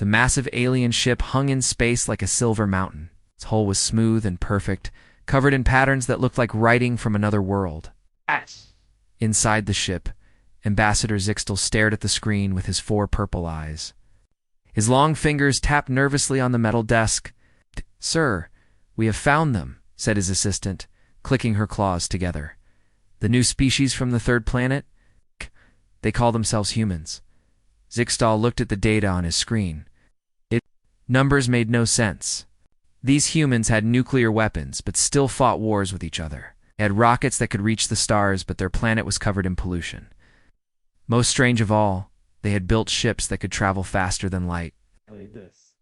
The massive alien ship hung in space like a silver mountain. Its hull was smooth and perfect, covered in patterns that looked like writing from another world. Inside the ship, Ambassador Zixtel stared at the screen with his 4 purple eyes. His long fingers tapped nervously on the metal desk. "Sir, we have found them," said his assistant, clicking her claws together. "The new species from the 3rd planet? They call themselves humans." Zixtal looked at the data on his screen. Numbers made no sense. These humans had nuclear weapons, but still fought wars with each other. They had rockets that could reach the stars, but their planet was covered in pollution. Most strange of all, they had built ships that could travel faster than light. "This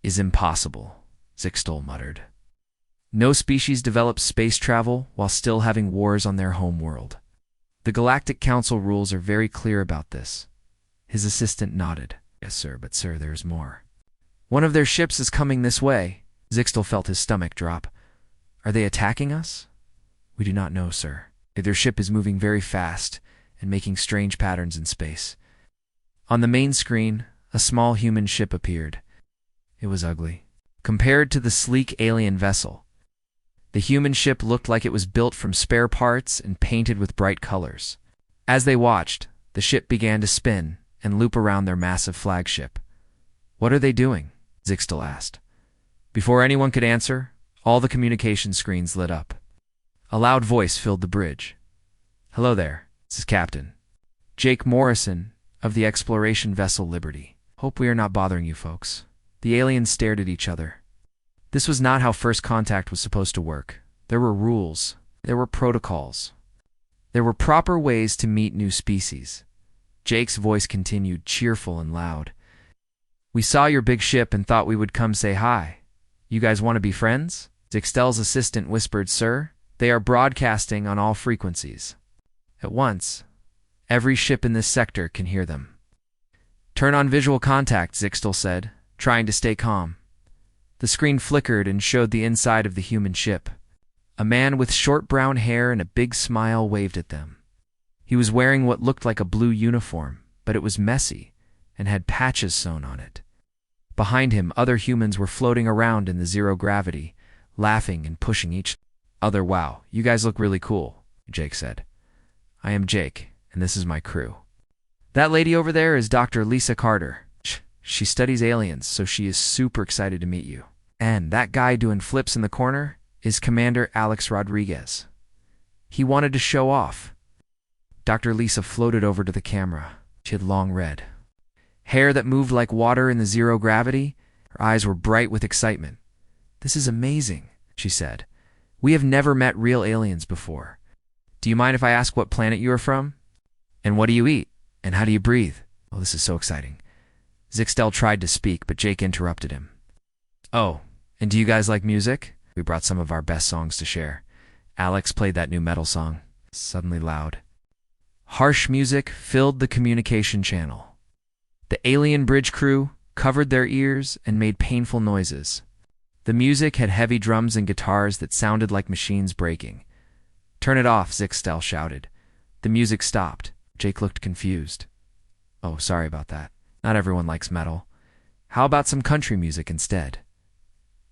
Is impossible," Zixtal muttered. No species develops space travel while still having wars on their home world. The Galactic Council rules are very clear about this. His assistant nodded. "Yes, sir, but sir, there's more. One of their ships is coming this way." Zixtal felt his stomach drop. "Are they attacking us?" "We do not know, sir. Their ship is moving very fast and making strange patterns in space." On the main screen, a small human ship appeared. It was ugly. Compared to the sleek alien vessel, the human ship looked like it was built from spare parts and painted with bright colors. As they watched, the ship began to spin and loop around their massive flagship. "What are they doing?" Zixtal asked. Before anyone could answer, all the communication screens lit up. A loud voice filled the bridge. "Hello there, this is Captain Jake Morrison of the exploration vessel Liberty. Hope we are not bothering you folks." The aliens stared at each other. This was not how first contact was supposed to work. There were rules. There were protocols. There were proper ways to meet new species. Jake's voice continued, cheerful and loud. "We saw your big ship and thought we would come say hi. You guys want to be friends?" Zixtel's assistant whispered, "Sir, they are broadcasting on all frequencies. At once, every ship in this sector can hear them." "Turn on visual contact," Zixtel said, trying to stay calm. The screen flickered and showed the inside of the human ship. A man with short brown hair and a big smile waved at them. He was wearing what looked like a blue uniform, but it was messy and had patches sewn on it. Behind him, other humans were floating around in the zero gravity, laughing and pushing each other. "Wow, you guys look really cool," Jake said. "I am Jake, and this is my crew. That lady over there is Dr. Lisa Carter. She studies aliens, so she is super excited to meet you. And that guy doing flips in the corner is Commander Alex Rodriguez. He wanted to show off." Dr. Lisa floated over to the camera. She had long red hair that moved like water in the zero gravity. Her eyes were bright with excitement. "This is amazing," she said. "We have never met real aliens before. Do you mind if I ask what planet you are from? And what do you eat? And how do you breathe? Oh, this is so exciting." Zixtel tried to speak, but Jake interrupted him. "Oh, and do you guys like music? We brought some of our best songs to share." Alex played that new metal song, suddenly loud. Harsh music filled the communication channel. The alien bridge crew covered their ears and made painful noises. The music had heavy drums and guitars that sounded like machines breaking. "Turn it off," Zixtel shouted. The music stopped. Jake looked confused. "Oh, sorry about that. Not everyone likes metal. How about some country music instead?"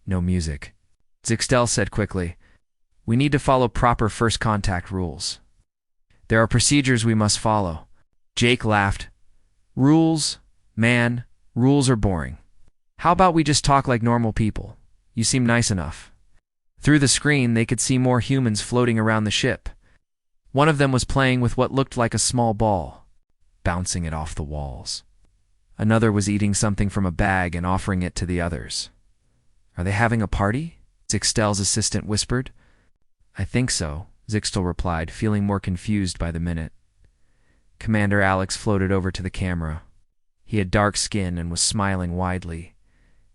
"No music," Zixtel said quickly. "We need to follow proper first contact rules. There are procedures we must follow." Jake laughed. "Rules? Man, rules are boring. How about we just talk like normal people? You seem nice enough." Through the screen, they could see more humans floating around the ship. One of them was playing with what looked like a small ball, bouncing it off the walls. Another was eating something from a bag and offering it to the others. "Are they having a party?" Zixtel's assistant whispered. "I think so," Zixtel replied, feeling more confused by the minute. Commander Alex floated over to the camera. He had dark skin and was smiling widely.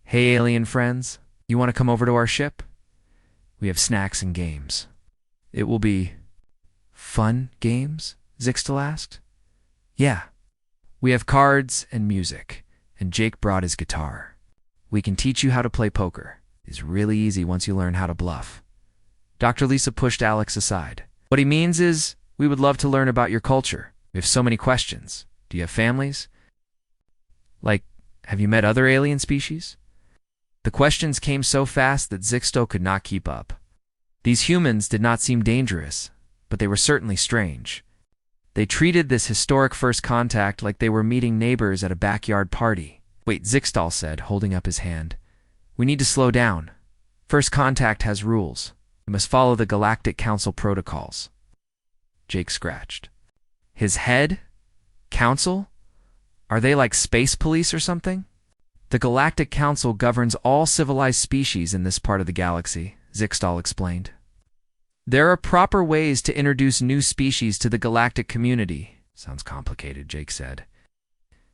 "Hey, alien friends, you want to come over to our ship? We have snacks and games." "It will be fun games?" Zixtel asked. "Yeah. We have cards and music, and Jake brought his guitar. We can teach you how to play poker. It's really easy once you learn how to bluff." Dr. Lisa pushed Alex aside. "What he means is, we would love to learn about your culture. We have so many questions. Do you have families?" "Like Have you met other alien species? The questions came so fast that Zixtel could not keep up. These humans did not seem dangerous, but they were certainly strange. They treated this historic first contact like they were meeting neighbors at a backyard party. Wait, Zixtal said, holding up his hand. We need to slow down. First contact has rules. We must follow the Galactic Council protocols. Jake scratched. His head? Council? Are they like space police or something? The Galactic Council governs all civilized species in this part of the galaxy, Zixtal explained. There are proper ways to introduce new species to the galactic community. Sounds complicated, Jake said.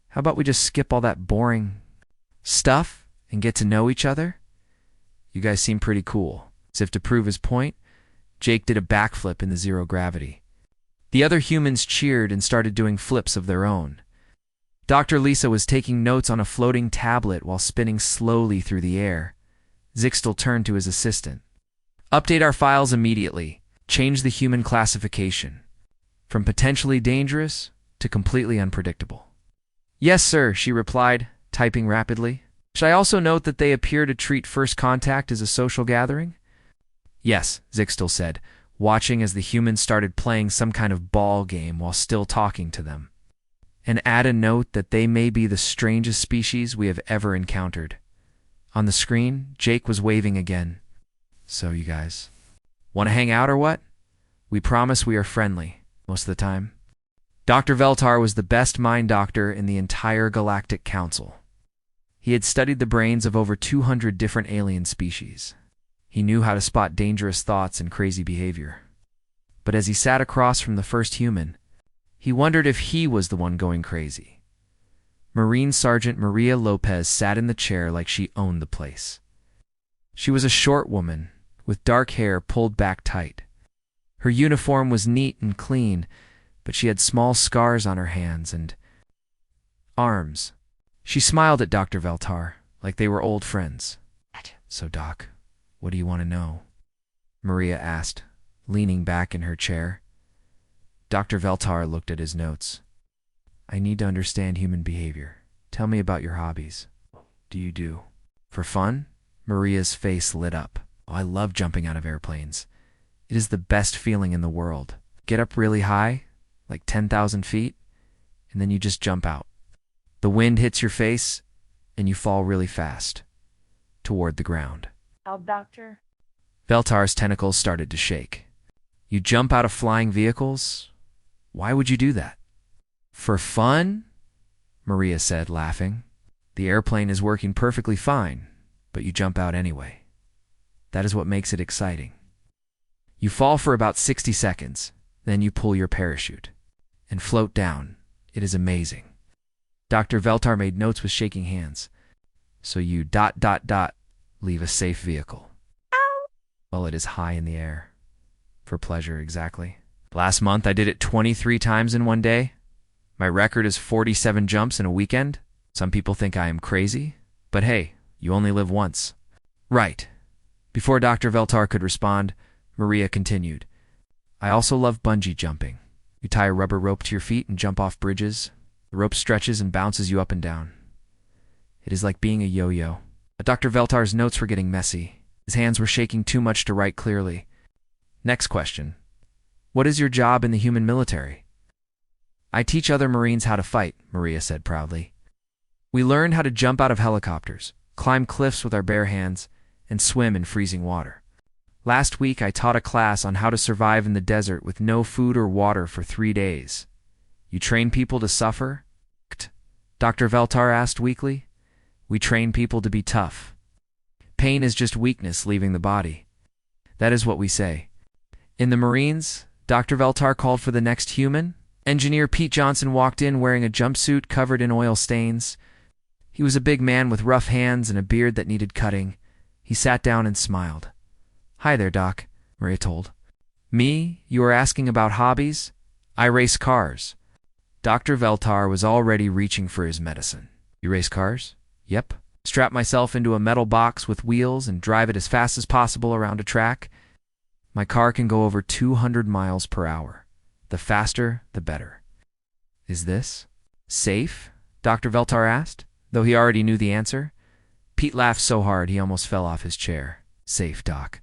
How about we just skip all that boring stuff and get to know each other? You guys seem pretty cool. As if to prove his point, Jake did a backflip in the zero gravity. The other humans cheered and started doing flips of their own. Dr. Lisa was taking notes on a floating tablet while spinning slowly through the air. Zixtel turned to his assistant. Update our files immediately. Change the human classification. From potentially dangerous to completely unpredictable. Yes, sir, she replied, typing rapidly. Should I also note that they appear to treat first contact as a social gathering? Yes, Zixtel said, watching as the humans started playing some kind of ball game while still talking to them. And add a note that they may be the strangest species we have ever encountered. On the screen, Jake was waving again. So, you guys, want to hang out or what? We promise we are friendly, most of the time. Dr. Veltar was the best mind doctor in the entire Galactic Council. He had studied the brains of over 200 different alien species. He knew how to spot dangerous thoughts and crazy behavior. But as he sat across from the first human, he wondered if he was the one going crazy. Marine Sergeant Maria Lopez sat in the chair like she owned the place. She was a short woman, with dark hair pulled back tight. Her uniform was neat and clean, but she had small scars on her hands and arms. She smiled at Dr. Veltar, like they were old friends. So, Doc, what do you want to know? Maria asked, leaning back in her chair. Dr. Veltar looked at his notes. I need to understand human behavior. Tell me about your hobbies. Do you do for fun? Maria's face lit up. Oh, I love jumping out of airplanes. It is the best feeling in the world. Get up really high, like 10,000 feet, and then you just jump out. The wind hits your face, and you fall really fast, toward the ground. Help, Doctor? Veltar's tentacles started to shake. You jump out of flying vehicles? Why would you do that? For fun? Maria said, laughing. The airplane is working perfectly fine, but you jump out anyway. That is what makes it exciting. You fall for about 60 seconds, then you pull your parachute and float down. It is amazing. Dr. Veltar made notes with shaking hands. So you ... leave a safe vehicle. Well, it is high in the air. For pleasure, exactly. Last month, I did it 23 times in one day. My record is 47 jumps in a weekend. Some people think I am crazy, but hey, you only live once. Right. Before Dr. Veltar could respond, Maria continued. I also love bungee jumping. You tie a rubber rope to your feet and jump off bridges. The rope stretches and bounces you up and down. It is like being a yo-yo. Dr. Veltar's notes were getting messy. His hands were shaking too much to write clearly. Next question. What is your job in the human military? I teach other Marines how to fight, Maria said proudly. We learned how to jump out of helicopters, climb cliffs with our bare hands, and swim in freezing water. Last week, I taught a class on how to survive in the desert with no food or water for 3 days. You train people to suffer? Dr. Veltar asked weakly. We train people to be tough. Pain is just weakness leaving the body. That is what we say. In the Marines, Dr. Veltar called for the next human. Engineer Pete Johnson walked in wearing a jumpsuit covered in oil stains. He was a big man with rough hands and a beard that needed cutting. He sat down and smiled. Hi there, Doc, Maria told. Me? You are asking about hobbies? I race cars. Dr. Veltar was already reaching for his medicine. You race cars? Yep. Strap myself into a metal box with wheels and drive it as fast as possible around a track. My car can go over 200 miles per hour. The faster, the better. Is this safe? Dr. Veltar asked. though he already knew the answer. Pete laughed so hard he almost fell off his chair. Safe, Doc.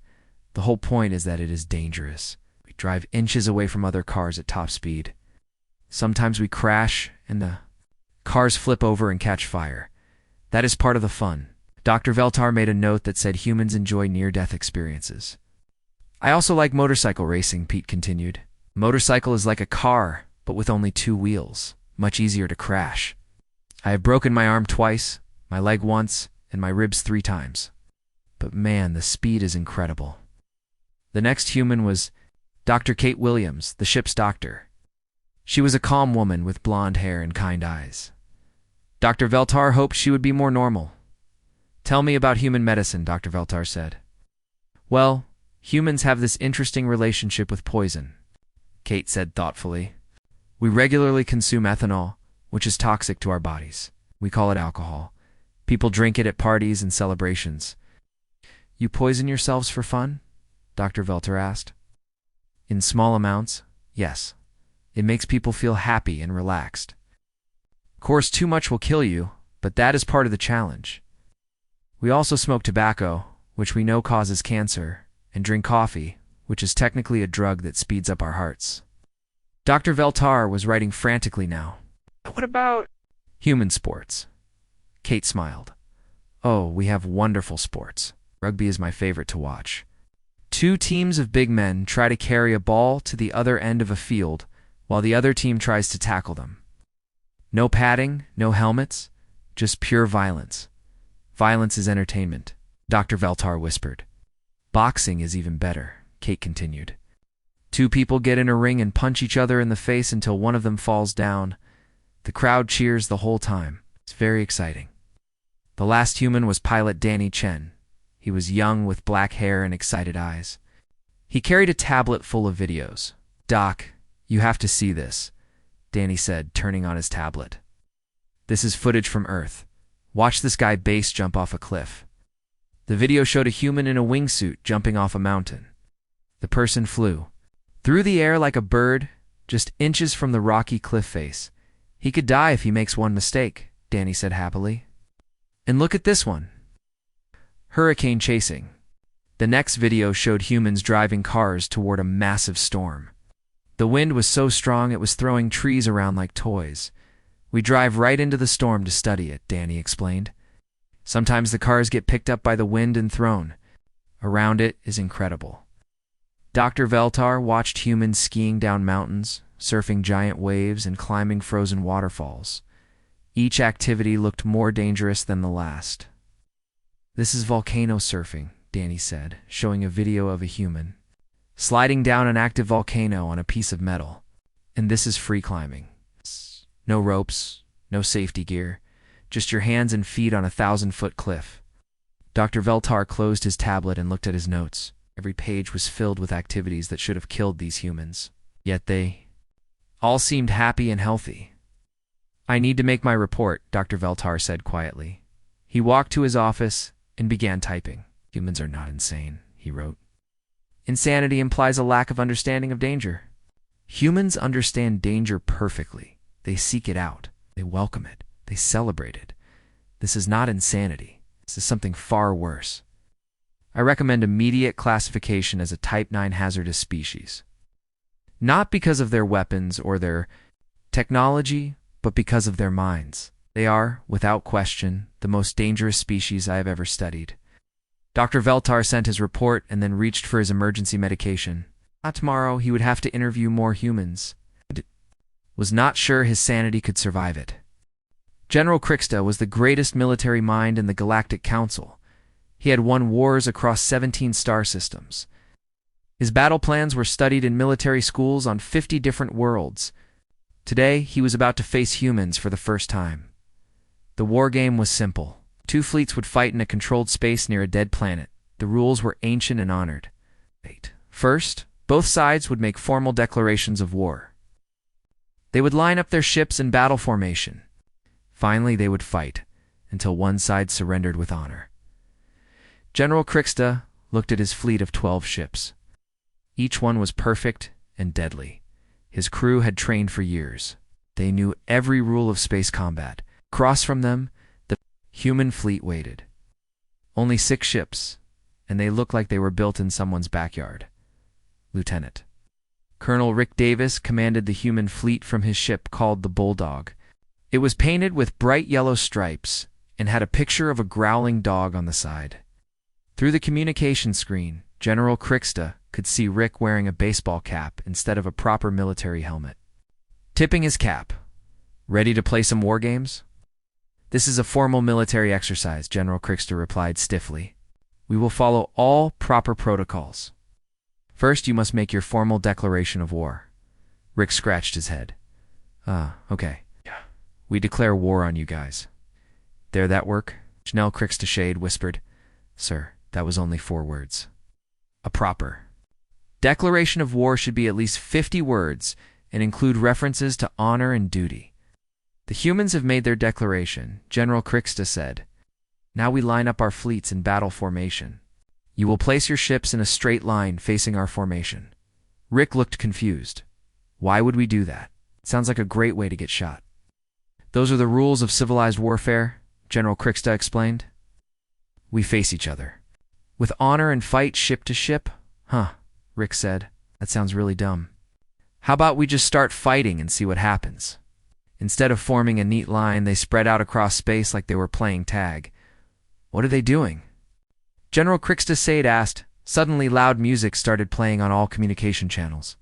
The whole point is that it is dangerous. We drive inches away from other cars at top speed. Sometimes we crash and the cars flip over and catch fire. That is part of the fun. Dr. Veltar made a note that said humans enjoy near-death experiences. I also like motorcycle racing, Pete continued. Motorcycle is like a car, but with only 2 wheels. Much easier to crash. I have broken my arm twice, my leg once, and my ribs 3 times. But man, the speed is incredible. The next human was Dr. Kate Williams, the ship's doctor. She was a calm woman with blonde hair and kind eyes. Dr. Veltar hoped she would be more normal. Tell me about human medicine, Dr. Veltar said. Well, humans have this interesting relationship with poison, Kate said thoughtfully. We regularly consume ethanol, which is toxic to our bodies. We call it alcohol. People drink it at parties and celebrations. You poison yourselves for fun? Dr. Veltar asked. In small amounts, yes. It makes people feel happy and relaxed. Of course, too much will kill you, but that is part of the challenge. We also smoke tobacco, which we know causes cancer, and drink coffee, which is technically a drug that speeds up our hearts. Dr. Veltar was writing frantically now. What about human sports? Kate smiled. Oh, we have wonderful sports. Rugby is my favorite to watch. 2 teams of big men try to carry a ball to the other end of a field while the other team tries to tackle them. No padding, no helmets, just pure violence. Violence is entertainment, Dr. Veltar whispered. Boxing is even better, Kate continued. 2 people get in a ring and punch each other in the face until one of them falls down. The crowd cheers the whole time. It's very exciting. The last human was pilot Danny Chen. He was young with black hair and excited eyes. He carried a tablet full of videos. Doc, you have to see this, Danny said, turning on his tablet. This is footage from Earth. Watch this guy base jump off a cliff. The video showed a human in a wingsuit jumping off a mountain. The person flew through the air like a bird, just inches from the rocky cliff face. He could die if he makes one mistake, Danny said happily. And look at this one. Hurricane chasing. The next video showed humans driving cars toward a massive storm. The wind was so strong it was throwing trees around like toys. We drive right into the storm to study it, Danny explained. Sometimes the cars get picked up by the wind and thrown. Around it is incredible. Dr. Veltar watched humans skiing down mountains, surfing giant waves, and climbing frozen waterfalls. Each activity looked more dangerous than the last. This is volcano surfing, Danny said, showing a video of a human sliding down an active volcano on a piece of metal. And this is free climbing. No ropes, no safety gear, just your hands and feet on a 1,000-foot cliff. Dr. Veltar closed his tablet and looked at his notes. Every page was filled with activities that should have killed these humans. Yet they all seemed happy and healthy. I need to make my report, Dr. Veltar said quietly. He walked to his office and began typing. Humans are not insane, he wrote. Insanity implies a lack of understanding of danger. Humans understand danger perfectly. They seek it out. They welcome it. They celebrate it. This is not insanity. This is something far worse. I recommend immediate classification as a Type 9 hazardous species. Not because of their weapons or their technology, but because of their minds. They are, without question, the most dangerous species I have ever studied. Dr. Veltar sent his report and then reached for his emergency medication. Not tomorrow, he would have to interview more humans. Was not sure his sanity could survive it. General Kriksta was the greatest military mind in the Galactic Council. He had won wars across 17 star systems. His battle plans were studied in military schools on 50 different worlds. Today, he was about to face humans for the first time. The war game was simple. 2 fleets would fight in a controlled space near a dead planet. The rules were ancient and honored. First, both sides would make formal declarations of war. They would line up their ships in battle formation. Finally, they would fight, until one side surrendered with honor. General Kriksta looked at his fleet of 12 ships. Each one was perfect and deadly. His crew had trained for years. They knew every rule of space combat. Across from them, the Human fleet waited. Only 6 ships, and they looked like they were built in someone's backyard. Lieutenant Colonel Rick Davis commanded the human fleet from his ship called the Bulldog. It was painted with bright yellow stripes and had a picture of a growling dog on the side. Through the communication screen, General Kriksta could see Rick wearing a baseball cap instead of a proper military helmet. Tipping his cap. Ready to play some war games? This is a formal military exercise, General Kriksta replied stiffly. We will follow all proper protocols. First, you must make your formal declaration of war. Rick scratched his head. Okay. We declare war on you guys. There that work? General Kriksta Shade whispered. Sir, that was only 4 words. A proper declaration of war should be at least 50 words and include references to honor and duty. The humans have made their declaration, General Kriksta said. Now we line up our fleets in battle formation. You will place your ships in a straight line facing our formation. Rick looked confused. Why would we do that? It sounds like a great way to get shot. Those are the rules of civilized warfare, General Kriksta explained. We face each other. With honor and fight ship to ship? Huh, Rick said. That sounds really dumb. How about we just start fighting and see what happens? Instead of forming a neat line, they spread out across space like they were playing tag. What are they doing? General Kriksta Sade asked. Suddenly loud music started playing on all communication channels.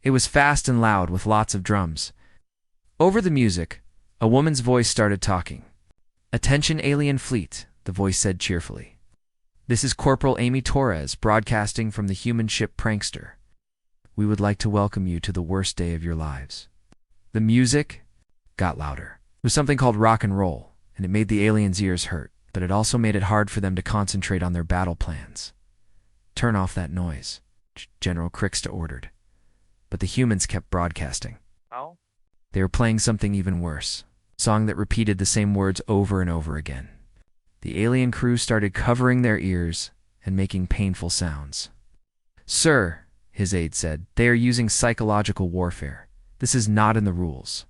It was fast and loud with lots of drums. Over the music, a woman's voice started talking. Attention alien fleet, the voice said cheerfully. This is Corporal Amy Torres broadcasting from the human ship Prankster. We would like to welcome you to the worst day of your lives. The music got louder. It was something called rock and roll, and it made the aliens' ears hurt, but it also made it hard for them to concentrate on their battle plans. Turn off that noise, General Kriksta ordered. But the humans kept broadcasting. Oh? They were playing something even worse, a song that repeated the same words over and over again. The alien crew started covering their ears and making painful sounds. Sir, his aide said, they are using psychological warfare. This is not in the rules.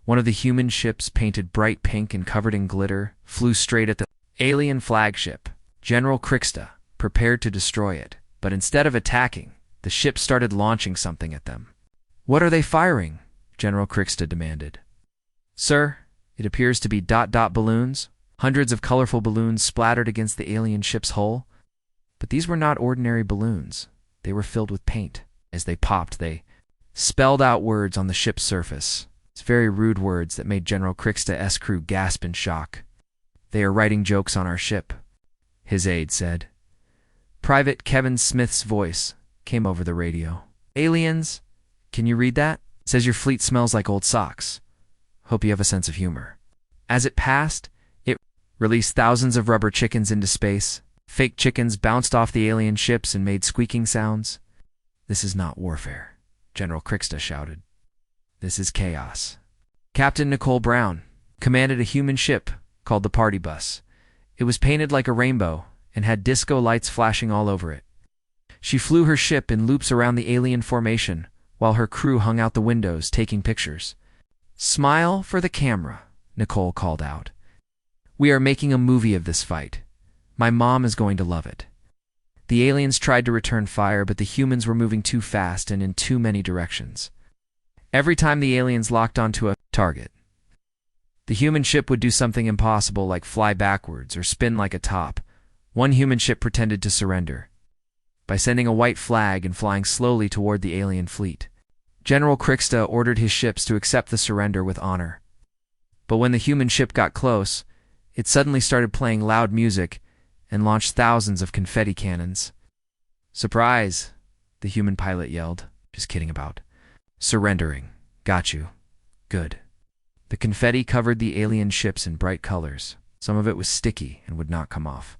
One of the human ships, painted bright pink and covered in glitter, flew straight at the alien flagship. General Kriksta prepared to destroy it, but instead of attacking, the ship started launching something at them. What are they firing? General Kriksta demanded. Sir, it appears to be balloons. Hundreds of colorful balloons splattered against the alien ship's hull. But these were not ordinary balloons. They were filled with paint. As they popped, they spelled out words on the ship's surface. It's very rude words that made General Kriksta's crew gasp in shock. They are writing jokes on our ship, his aide said. Private Kevin Smith's voice came over the radio. Aliens, can you read that? It says your fleet smells like old socks. Hope you have a sense of humor. As it passed, it released thousands of rubber chickens into space. Fake chickens bounced off the alien ships and made squeaking sounds. This is not warfare, General Kriksta shouted. This is chaos. Captain Nicole Brown commanded a human ship called the Party Bus. It was painted like a rainbow and had disco lights flashing all over it. She flew her ship in loops around the alien formation while her crew hung out the windows taking pictures. Smile for the camera, Nicole called out. We are making a movie of this fight. My mom is going to love it. The aliens tried to return fire, but the humans were moving too fast and in too many directions. Every time the aliens locked onto a target, the human ship would do something impossible like fly backwards or spin like a top. One human ship pretended to surrender by sending a white flag and flying slowly toward the alien fleet. General Kriksta ordered his ships to accept the surrender with honor. But when the human ship got close, it suddenly started playing loud music and launched thousands of confetti cannons. Surprise, the human pilot yelled. Just kidding about. Surrendering. Got you. Good. The confetti covered the alien ships in bright colors. Some of it was sticky and would not come off.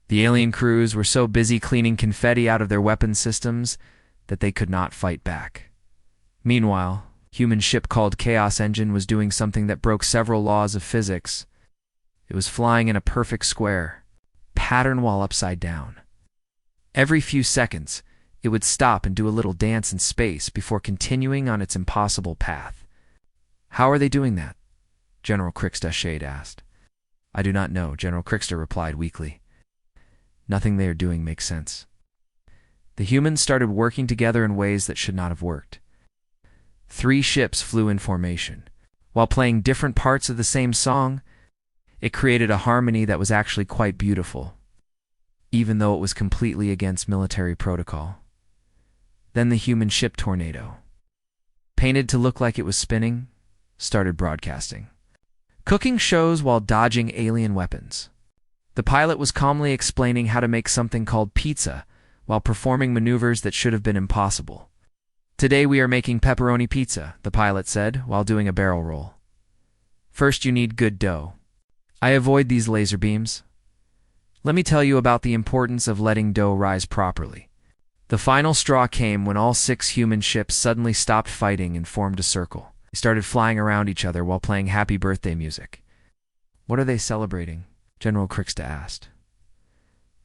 The alien crews were so busy cleaning confetti out of their weapon systems that they could not fight back. Meanwhile, human ship called Chaos Engine was doing something that broke several laws of physics. It was flying in a perfect square, pattern while upside down. Every few seconds, it would stop and do a little dance in space before continuing on its impossible path. How are they doing that? General Kriksta Shade asked. I do not know, General Crickster replied weakly. Nothing they are doing makes sense. The humans started working together in ways that should not have worked. 3 ships flew in formation. While playing different parts of the same song, it created a harmony that was actually quite beautiful, even though it was completely against military protocol. Then the human ship tornado, painted to look like it was spinning, started broadcasting, cooking shows while dodging alien weapons. The pilot was calmly explaining how to make something called pizza while performing maneuvers that should have been impossible. Today we are making pepperoni pizza, the pilot said while doing a barrel roll. First you need good dough. I avoid these laser beams. Let me tell you about the importance of letting dough rise properly. The final straw came when all 6 human ships suddenly stopped fighting and formed a circle. They started flying around each other while playing happy birthday music. What are they celebrating? General Crickster asked.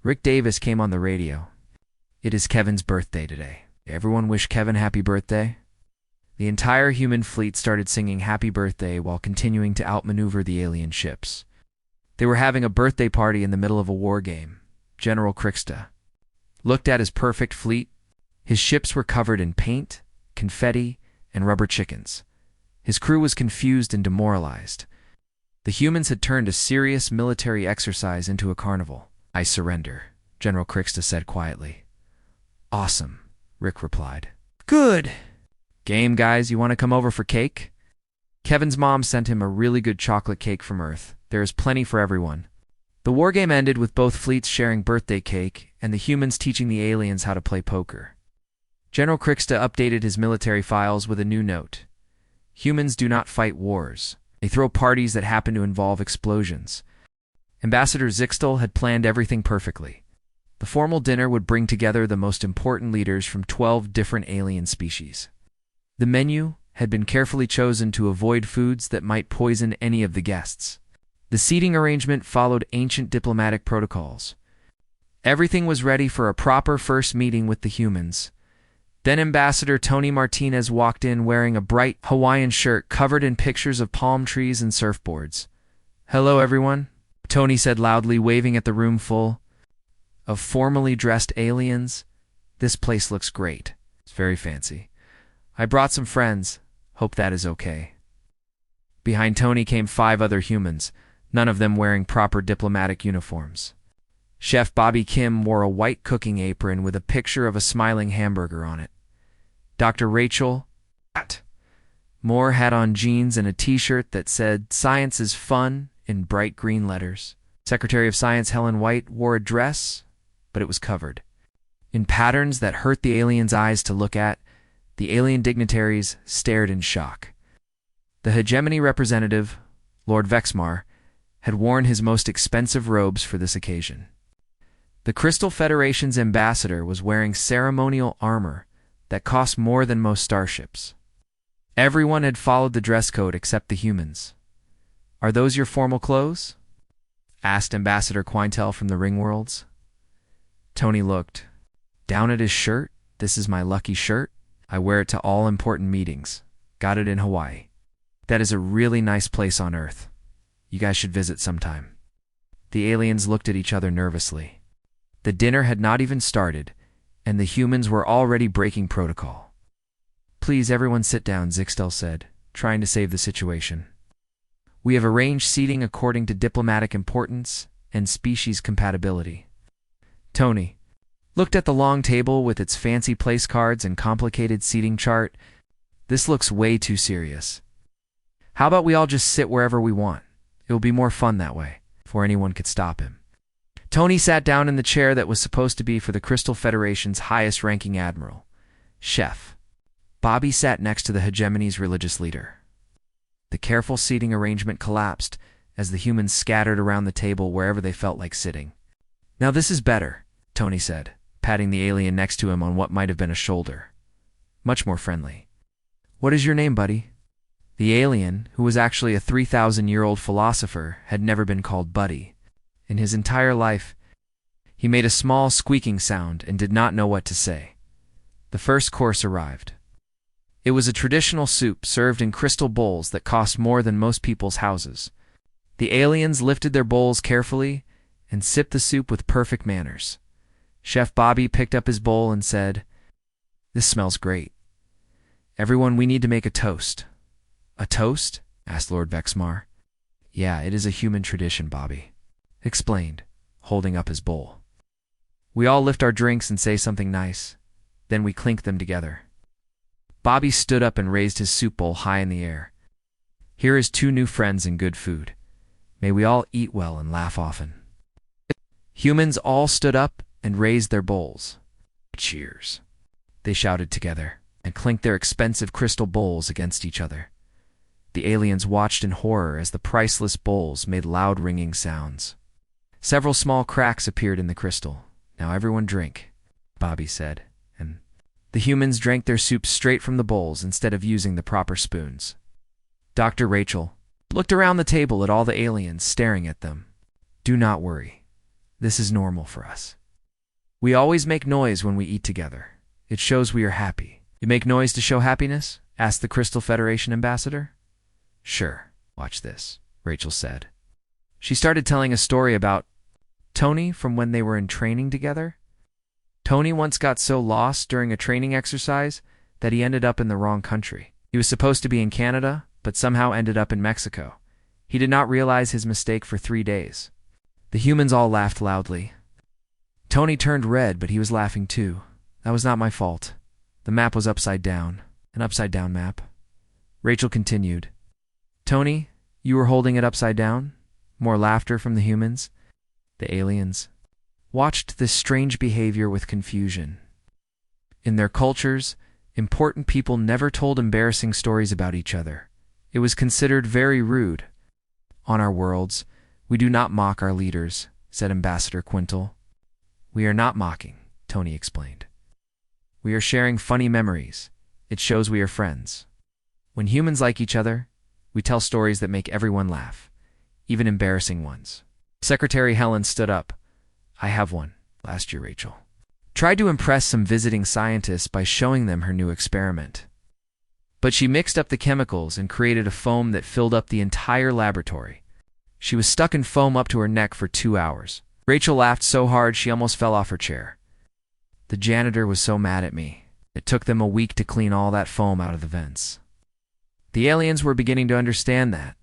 Rick Davis came on the radio. It is Kevin's birthday today. Everyone wish Kevin happy birthday? The entire human fleet started singing happy birthday while continuing to outmaneuver the alien ships. They were having a birthday party in the middle of a war game. General Crickster looked at his perfect fleet. His ships were covered in paint, confetti, and rubber chickens. His crew was confused and demoralized. The humans had turned a serious military exercise into a carnival. I surrender, General Crickster said quietly. Awesome, Rick replied. Good. Game, guys, you want to come over for cake? Kevin's mom sent him a really good chocolate cake from Earth. There is plenty for everyone. The war game ended with both fleets sharing birthday cake and the humans teaching the aliens how to play poker. General Crickster updated his military files with a new note. Humans do not fight wars. They throw parties that happen to involve explosions. Ambassador Zixtel had planned everything perfectly. The formal dinner would bring together the most important leaders from 12 different alien species. The menu had been carefully chosen to avoid foods that might poison any of the guests. The seating arrangement followed ancient diplomatic protocols. Everything was ready for a proper first meeting with the humans. Then Ambassador Tony Martinez walked in wearing a bright Hawaiian shirt covered in pictures of palm trees and surfboards. Hello, everyone, Tony said loudly, waving at the room full of formally dressed aliens. This place looks great. It's very fancy. I brought some friends. Hope that is okay. Behind Tony came 5 other humans, none of them wearing proper diplomatic uniforms. Chef Bobby Kim wore a white cooking apron with a picture of a smiling hamburger on it. Dr. Rachel Moore had on jeans and a t-shirt that said, "Science is fun," in bright green letters. Secretary of Science Helen White wore a dress, but it was covered in patterns that hurt the aliens' eyes to look at. The alien dignitaries stared in shock. The hegemony representative, Lord Vexmar, had worn his most expensive robes for this occasion. The Crystal Federation's ambassador was wearing ceremonial armor that cost more than most starships. Everyone had followed the dress code except the humans. Are those your formal clothes? Asked Ambassador Quintel from the Ring Worlds. Tony looked down at his shirt. This is my lucky shirt. I wear it to all important meetings. Got it in Hawaii. That is a really nice place on Earth. You guys should visit sometime. The aliens looked at each other nervously. The dinner had not even started, and the humans were already breaking protocol. Please, everyone sit down, Zixtel said, trying to save the situation. We have arranged seating according to diplomatic importance and species compatibility. Tony looked at the long table with its fancy place cards and complicated seating chart. This looks way too serious. How about we all just sit wherever we want? It will be more fun that way, before anyone could stop him. Tony sat down in the chair that was supposed to be for the Crystal Federation's highest-ranking admiral, Chef. Bobby sat next to the hegemony's religious leader. The careful seating arrangement collapsed as the humans scattered around the table wherever they felt like sitting. Now this is better, Tony said, patting the alien next to him on what might have been a shoulder. Much more friendly. What is your name, buddy? The alien, who was actually a 3,000-year-old philosopher, had never been called buddy. In his entire life, he made a small squeaking sound and did not know what to say. The first course arrived. It was a traditional soup served in crystal bowls that cost more than most people's houses. The aliens lifted their bowls carefully and sipped the soup with perfect manners. Chef Bobby picked up his bowl and said, "This smells great. Everyone, we need to make a toast." "A toast?" asked Lord Vexmar. "Yeah, it is a human tradition," Bobby explained, holding up his bowl. "We all lift our drinks and say something nice. Then we clink them together." Bobby stood up and raised his soup bowl high in the air. "Here is to new friends and good food. May we all eat well and laugh often." Humans all stood up and raised their bowls. "Cheers," they shouted together, and clinked their expensive crystal bowls against each other. The aliens watched in horror as the priceless bowls made loud ringing sounds. Several small cracks appeared in the crystal. "Now everyone drink," Bobby said, and the humans drank their soup straight from the bowls instead of using the proper spoons. Dr. Rachel looked around the table at all the aliens staring at them. "Do not worry. This is normal for us. We always make noise when we eat together. It shows we are happy." "You make noise to show happiness?" asked the Crystal Federation ambassador. "Sure. Watch this," Rachel said. She started telling a story about Tony from when they were in training together. Tony once got so lost during a training exercise that he ended up in the wrong country. He was supposed to be in Canada, but somehow ended up in Mexico. He did not realize his mistake for 3 days. The humans all laughed loudly. Tony turned red, but he was laughing too. "That was not my fault. The map was upside down. An upside-down map." Rachel continued. "Tony, you were holding it upside down?" More laughter from the humans. The aliens watched this strange behavior with confusion. In their cultures, important people never told embarrassing stories about each other. It was considered very rude. "On our worlds, we do not mock our leaders," said Ambassador Quintal. "We are not mocking," Tony explained. "We are sharing funny memories. It shows we are friends. When humans like each other, we tell stories that make everyone laugh, even embarrassing ones." Secretary Helen stood up. "I have one. Last year, Rachel tried to impress some visiting scientists by showing them her new experiment. But she mixed up the chemicals and created a foam that filled up the entire laboratory. She was stuck in foam up to her neck for 2 hours. Rachel laughed so hard she almost fell off her chair. The janitor was so mad at me. It took them a week to clean all that foam out of the vents." The aliens were beginning to understand that.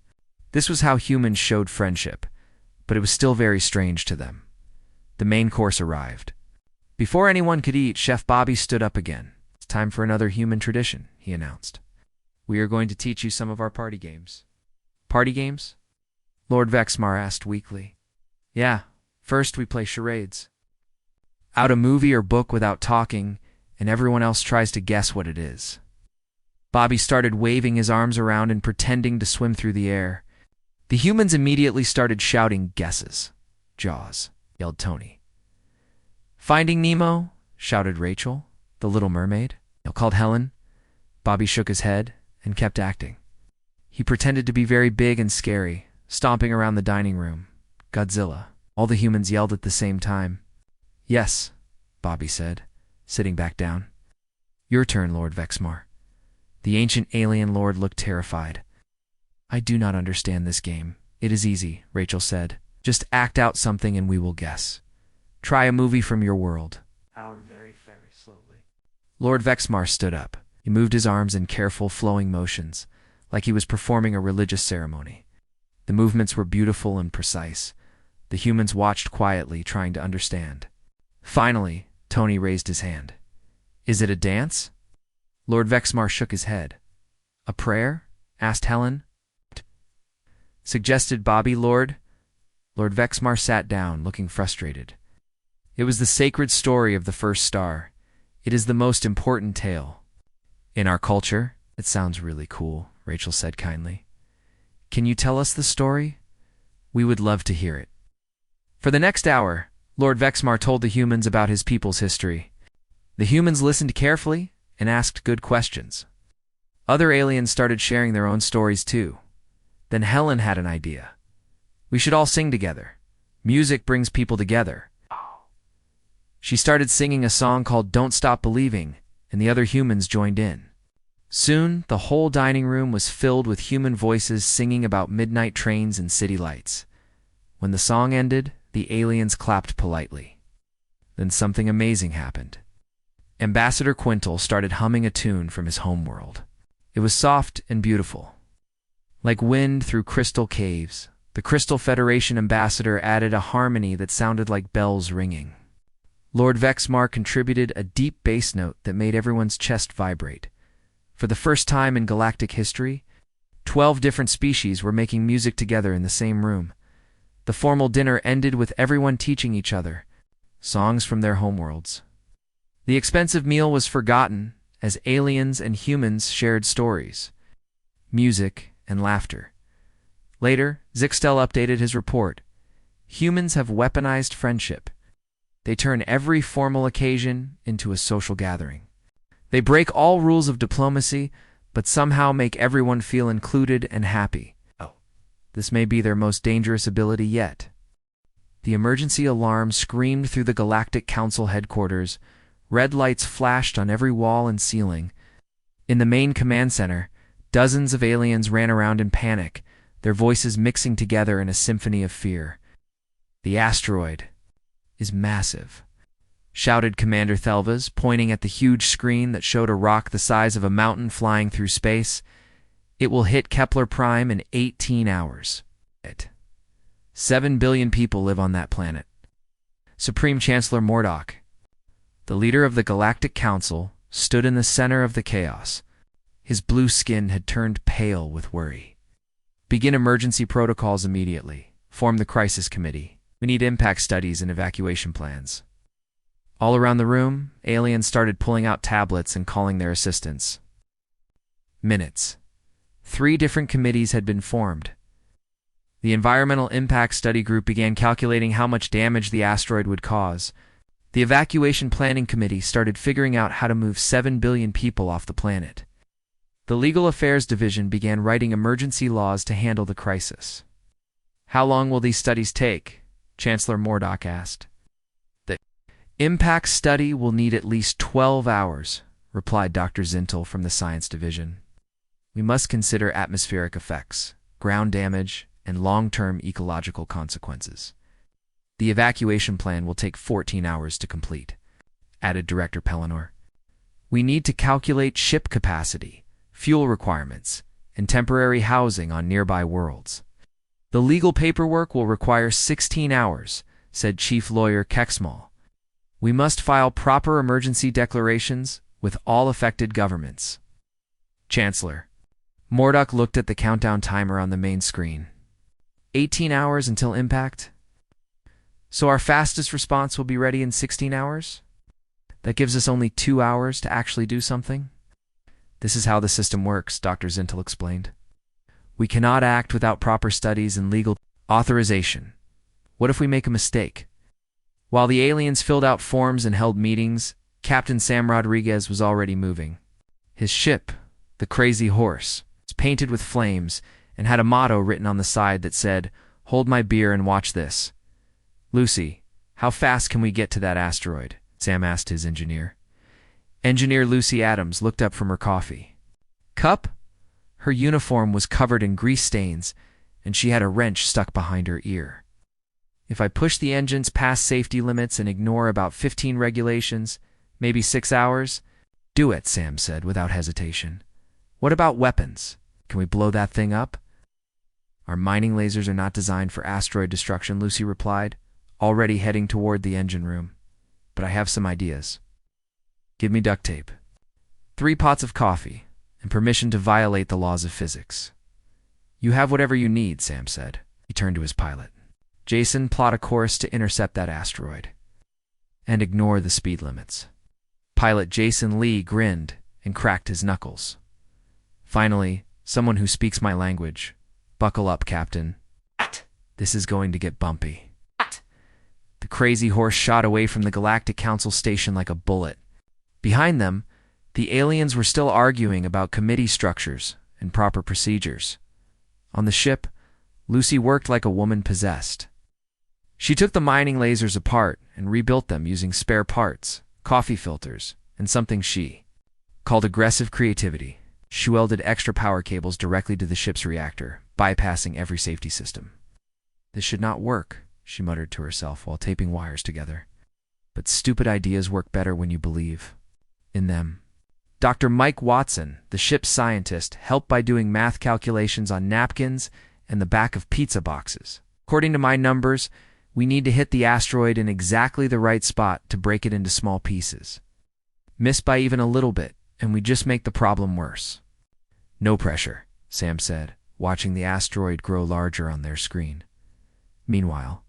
This was how humans showed friendship, but it was still very strange to them. The main course arrived. Before anyone could eat, Chef Bobby stood up again. "It's time for another human tradition," he announced. "We are going to teach you some of our party games." "Party games?" Lord Vexmar asked weakly. "Yeah, first we play charades. Out a movie or book without talking, and everyone else tries to guess what it is." Bobby started waving his arms around and pretending to swim through the air. The humans immediately started shouting guesses. "Jaws," yelled Tony. "Finding Nemo," shouted Rachel, the little mermaid. Called Helen. Bobby shook his head and kept acting. He pretended to be very big and scary, stomping around the dining room. "Godzilla." All the humans yelled at the same time. "Yes," Bobby said, sitting back down. "Your turn, Lord Vexmar." The ancient alien lord looked terrified. "I do not understand this game." "It is easy," Rachel said. "Just act out something and we will guess. Try a movie from your world." Out very slowly. Lord Vexmar stood up. He moved his arms in careful, flowing motions, like he was performing a religious ceremony. The movements were beautiful and precise. The humans watched quietly, trying to understand. Finally, Tony raised his hand. "Is it a dance?" Lord Vexmar shook his head. "A prayer?" asked Helen. Suggested Bobby. Lord Vexmar sat down, looking frustrated. "It was the sacred story of the first star. It is the most important tale. In our culture." "It sounds really cool," Rachel said kindly. "Can you tell us the story? We would love to hear it." For the next hour, Lord Vexmar told the humans about his people's history. The humans listened carefully and asked good questions. Other aliens started sharing their own stories too. Then Helen had an idea. "We should all sing together. Music brings people together." She started singing a song called "Don't Stop Believing," and the other humans joined in. Soon, the whole dining room was filled with human voices singing about midnight trains and city lights. When the song ended, the aliens clapped politely. Then something amazing happened. Ambassador Quintal started humming a tune from his homeworld. It was soft and beautiful. Like wind through crystal caves, the Crystal Federation ambassador added a harmony that sounded like bells ringing. Lord Vexmar contributed a deep bass note that made everyone's chest vibrate. For the first time in galactic history, 12 different species were making music together in the same room. The formal dinner ended with everyone teaching each other songs from their homeworlds. The expensive meal was forgotten as aliens and humans shared stories, music, and laughter. Later, Zixtel updated his report. Humans have weaponized friendship. They turn every formal occasion into a social gathering. They break all rules of diplomacy, but somehow make everyone feel included and happy. Oh, this may be their most dangerous ability yet. The emergency alarm screamed through the Galactic Council headquarters. Red lights flashed on every wall and ceiling. In the main command center, dozens of aliens ran around in panic, their voices mixing together in a symphony of fear. "The asteroid is massive," shouted Commander Thelvas, pointing at the huge screen that showed a rock the size of a mountain flying through space. "It will hit Kepler Prime in 18 hours. 7 billion people live on that planet." Supreme Chancellor Mordock, the leader of the Galactic Council, stood in the center of the chaos. His blue skin had turned pale with worry. "Begin emergency protocols immediately. Form the crisis committee. We need impact studies and evacuation plans." All around the room, aliens started pulling out tablets and calling their assistants. Minutes. 3 different committees had been formed. The Environmental Impact Study Group began calculating how much damage the asteroid would cause. The Evacuation Planning Committee started figuring out how to move 7 billion people off the planet. The Legal Affairs Division began writing emergency laws to handle the crisis. "How long will these studies take?" Chancellor Mordock asked. "The impact study will need at least 12 hours, replied Dr. Zintel from the Science Division. "We must consider atmospheric effects, ground damage, and long-term ecological consequences. The evacuation plan will take 14 hours to complete," added Director Pellinor. "We need to calculate ship capacity, fuel requirements, and temporary housing on nearby worlds. The legal paperwork will require 16 hours, said Chief Lawyer Kexmal. "We must file proper emergency declarations with all affected governments." Chancellor. Mordock looked at the countdown timer on the main screen. 18 hours until impact? So our fastest response will be ready in 16 hours? That gives us only 2 hours to actually do something? "This is how the system works," Dr. Zintel explained. "We cannot act without proper studies and legal authorization. What if we make a mistake?" While the aliens filled out forms and held meetings, Captain Sam Rodriguez was already moving. His ship, the Crazy Horse, was painted with flames and had a motto written on the side that said, "Hold my beer and watch this." "Lucy, how fast can we get to that asteroid?" Sam asked his engineer. Engineer Lucy Adams looked up from her coffee cup. Her uniform was covered in grease stains, and she had a wrench stuck behind her ear. "If I push the engines past safety limits and ignore about 15 regulations, maybe 6 hours? "Do it," Sam said without hesitation. "What about weapons? Can we blow that thing up?" "Our mining lasers are not designed for asteroid destruction," Lucy replied, already heading toward the engine room. "But I have some ideas." "Give me duct tape, 3 pots of coffee, and permission to violate the laws of physics." "You have whatever you need," Sam said. He turned to his pilot. "Jason, plot a course to intercept that asteroid. And ignore the speed limits." Pilot Jason Lee grinned and cracked his knuckles. "Finally, someone who speaks my language. Buckle up, Captain. This is going to get bumpy." The Crazy Horse shot away from the Galactic Council station like a bullet. Behind them, the aliens were still arguing about committee structures and proper procedures. On the ship, Lucy worked like a woman possessed. She took the mining lasers apart and rebuilt them using spare parts, coffee filters, and something she called aggressive creativity. She welded extra power cables directly to the ship's reactor, bypassing every safety system. This should not work, she muttered to herself while taping wires together. But stupid ideas work better when you believe in them. Dr. Mike Watson, the ship's scientist, helped by doing math calculations on napkins and the back of pizza boxes. According to my numbers, we need to hit the asteroid in exactly the right spot to break it into small pieces. Miss by even a little bit, and we just make the problem worse. No pressure, Sam said, watching the asteroid grow larger on their screen. Meanwhile,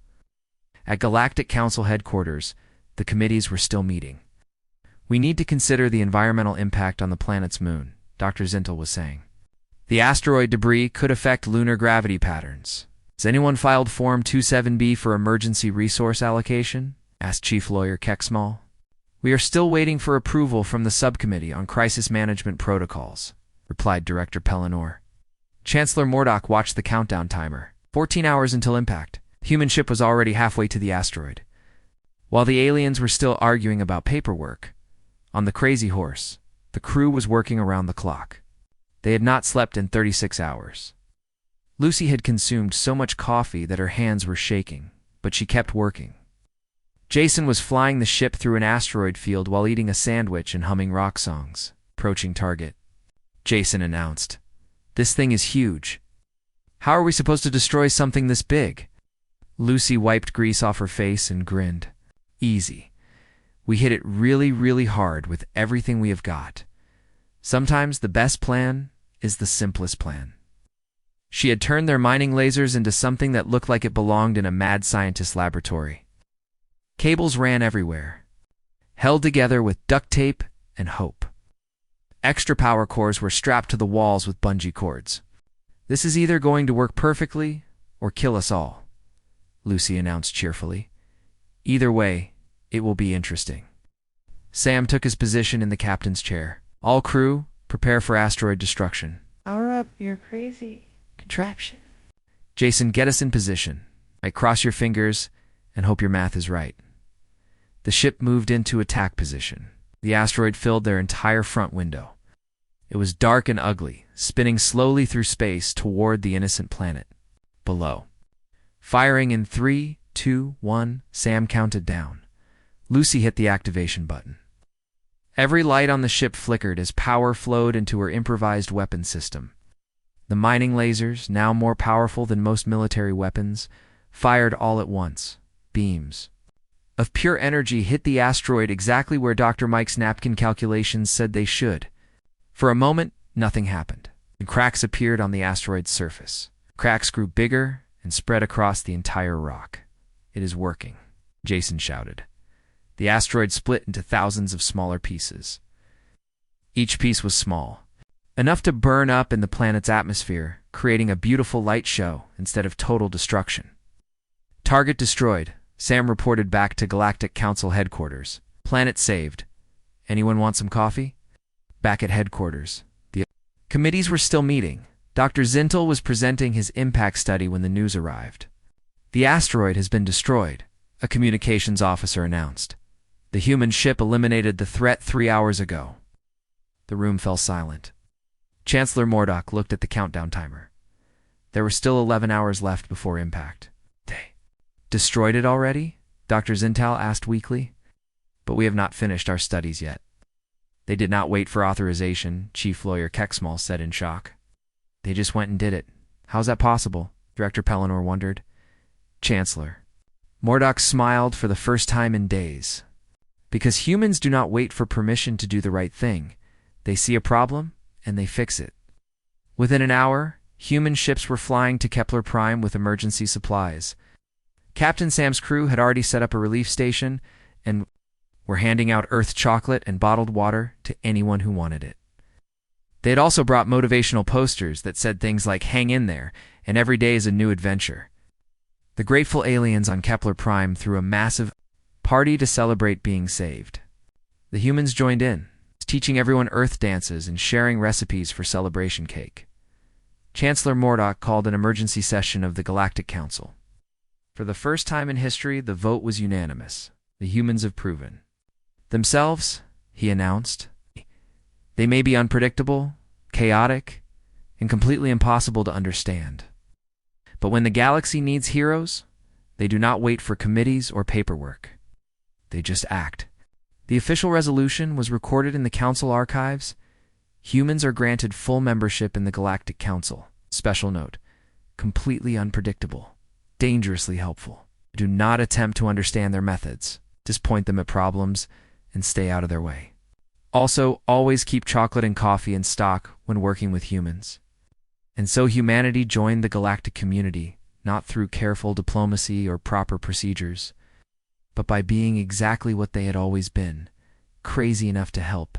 at Galactic Council headquarters, the committees were still meeting. We need to consider the environmental impact on the planet's moon, Dr. Zintel was saying. The asteroid debris could affect lunar gravity patterns. Has anyone filed Form 27B for emergency resource allocation? Asked Chief Lawyer Kecksmall. We are still waiting for approval from the Subcommittee on Crisis Management Protocols, replied Director Pellinor. Chancellor Murdoch watched the countdown timer. 14 hours until impact. The human ship was already halfway to the asteroid. While the aliens were still arguing about paperwork, on the Crazy Horse, the crew was working around the clock. They had not slept in 36 hours. Lucy had consumed so much coffee that her hands were shaking, but she kept working. Jason was flying the ship through an asteroid field while eating a sandwich and humming rock songs, approaching target. Jason announced, "This thing is huge. How are we supposed to destroy something this big?" Lucy wiped grease off her face and grinned. "Easy. We hit it really, really hard with everything we have got. Sometimes the best plan is the simplest plan." She had turned their mining lasers into something that looked like it belonged in a mad scientist laboratory. Cables ran everywhere, held together with duct tape and hope. Extra power cores were strapped to the walls with bungee cords. "This is either going to work perfectly or kill us all," Lucy announced cheerfully. "Either way, it will be interesting." Sam took his position in the captain's chair. "All crew, prepare for asteroid destruction." Power up your crazy contraption. "Jason, get us in position. Cross your fingers and hope your math is right." The ship moved into attack position. The asteroid filled their entire front window. It was dark and ugly, spinning slowly through space toward the innocent planet below. Firing in 3, 2, 1, Sam counted down. Lucy hit the activation button. Every light on the ship flickered as power flowed into her improvised weapon system. The mining lasers, now more powerful than most military weapons, fired all at once. Beams of pure energy hit the asteroid exactly where Dr. Mike's napkin calculations said they should. For a moment, nothing happened, and cracks appeared on the asteroid's surface. Cracks grew bigger and spread across the entire rock. "It is working," Jason shouted. The asteroid split into thousands of smaller pieces. Each piece was small, enough to burn up in the planet's atmosphere, creating a beautiful light show instead of total destruction. "Target destroyed," Sam reported back to Galactic Council headquarters. "Planet saved. Anyone want some coffee?" Back at headquarters, the committees were still meeting. Dr. Zintel was presenting his impact study when the news arrived. "The asteroid has been destroyed," a communications officer announced. "The human ship eliminated the threat 3 hours ago." The room fell silent. Chancellor Murdoch looked at the countdown timer. There were still 11 hours left before impact. "They destroyed it already?" Dr. Zintel asked weakly. "But we have not finished our studies yet." "They did not wait for authorization," Chief Lawyer Kecksmall said in shock. "They just went and did it. How's that possible?" Director Pellinor wondered. "Chancellor." Murdoch smiled for the first time in days. "Because humans do not wait for permission to do the right thing. They see a problem, and they fix it." Within an hour, human ships were flying to Kepler Prime with emergency supplies. Captain Sam's crew had already set up a relief station and were handing out Earth chocolate and bottled water to anyone who wanted it. They had also brought motivational posters that said things like "Hang in there," and "Every day is a new adventure." The grateful aliens on Kepler Prime threw a massive party to celebrate being saved. The humans joined in, teaching everyone Earth dances and sharing recipes for celebration cake. Chancellor Murdoch called an emergency session of the Galactic Council. For the first time in history, the vote was unanimous. The humans have proven themselves, he announced. They may be unpredictable, chaotic, and completely impossible to understand. But when the galaxy needs heroes, they do not wait for committees or paperwork. They just act. The official resolution was recorded in the Council archives. Humans are granted full membership in the Galactic Council. Special note: completely unpredictable, dangerously helpful. Do not attempt to understand their methods. Just point them at problems and stay out of their way. Also, always keep chocolate and coffee in stock when working with humans. And so humanity joined the galactic community, not through careful diplomacy or proper procedures, but by being exactly what they had always been: crazy enough to help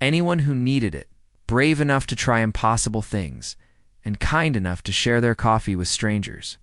anyone who needed it, brave enough to try impossible things, and kind enough to share their coffee with strangers.